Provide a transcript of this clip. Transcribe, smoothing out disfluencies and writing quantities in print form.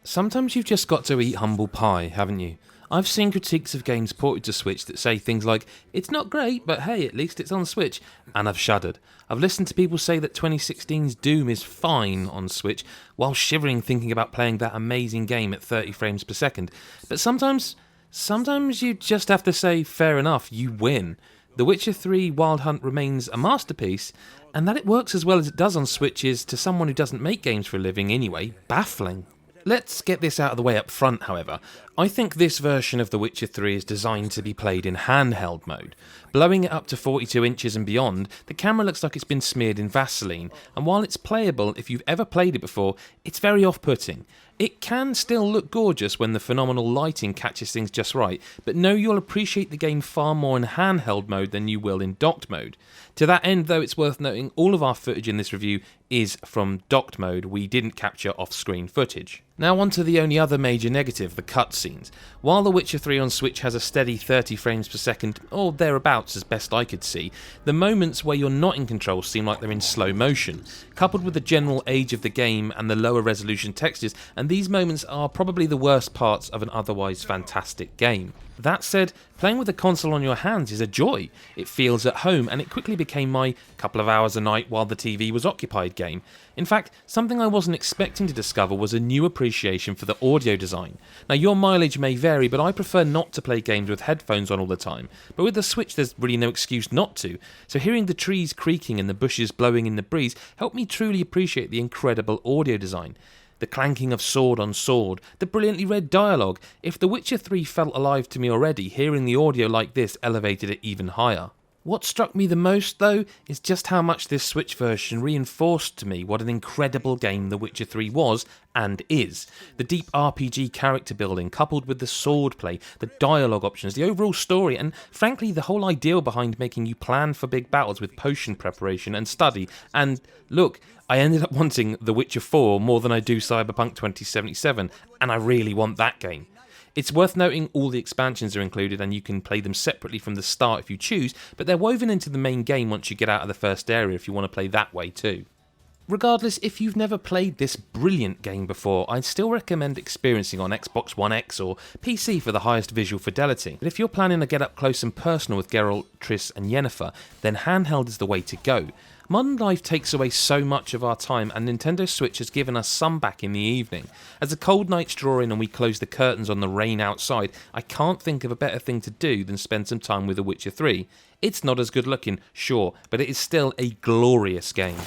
Sometimes you've just got to eat humble pie, haven't you? I've seen critiques of games ported to Switch that say things like, it's not great, but hey, at least it's on Switch, and I've shuddered. I've listened to people say that 2016's Doom is fine on Switch, while shivering thinking about playing that amazing game at 30 frames per second. But sometimes you just have to say, fair enough, you win. The Witcher 3 Wild Hunt remains a masterpiece, and that it works as well as it does on Switch is, to someone who doesn't make games for a living anyway, baffling. Let's get this out of the way up front, however. I think this version of The Witcher 3 is designed to be played in handheld mode. Blowing it up to 42 inches and beyond, the camera looks like it's been smeared in Vaseline, and while it's playable if you've ever played it before, it's very off-putting. It can still look gorgeous when the phenomenal lighting catches things just right, but know you'll appreciate the game far more in handheld mode than you will in docked mode. To that end, though, it's worth noting all of our footage in this review is from docked mode. We didn't capture off-screen footage. Now on to the only other major negative, the cutscenes. While The Witcher 3 on Switch has a steady 30 frames per second, or thereabouts as best I could see, the moments where you're not in control seem like they're in slow motion. Coupled with the general age of the game and the lower resolution textures, and these moments are probably the worst parts of an otherwise fantastic game. That said, playing with a console on your hands is a joy. It feels at home, and it quickly became my couple of hours a night while the TV was occupied game. In fact, something I wasn't expecting to discover was a new appreciation for the audio design. Now, your mileage may vary, but I prefer not to play games with headphones on all the time. But with the Switch, there's really no excuse not to. So hearing the trees creaking and the bushes blowing in the breeze helped me truly appreciate the incredible audio design. The clanking of sword on sword, the brilliantly read dialogue. If The Witcher 3 felt alive to me already, hearing the audio like this elevated it even higher. What struck me the most, though, is just how much this Switch version reinforced to me what an incredible game The Witcher 3 was and is. The deep RPG character building, coupled with the swordplay, the dialogue options, the overall story, and frankly the whole ideal behind making you plan for big battles with potion preparation and study. And look, I ended up wanting The Witcher 4 more than I do Cyberpunk 2077, and I really want that game. It's worth noting all the expansions are included and you can play them separately from the start if you choose, but they're woven into the main game once you get out of the first area if you want to play that way too. Regardless, if you've never played this brilliant game before, I'd still recommend experiencing on Xbox One X or PC for the highest visual fidelity. But if you're planning to get up close and personal with Geralt, Triss and Yennefer, then handheld is the way to go. Modern life takes away so much of our time, and Nintendo Switch has given us some back in the evening. As the cold nights draw in and we close the curtains on the rain outside, I can't think of a better thing to do than spend some time with The Witcher 3. It's not as good looking, sure, but it is still a glorious game.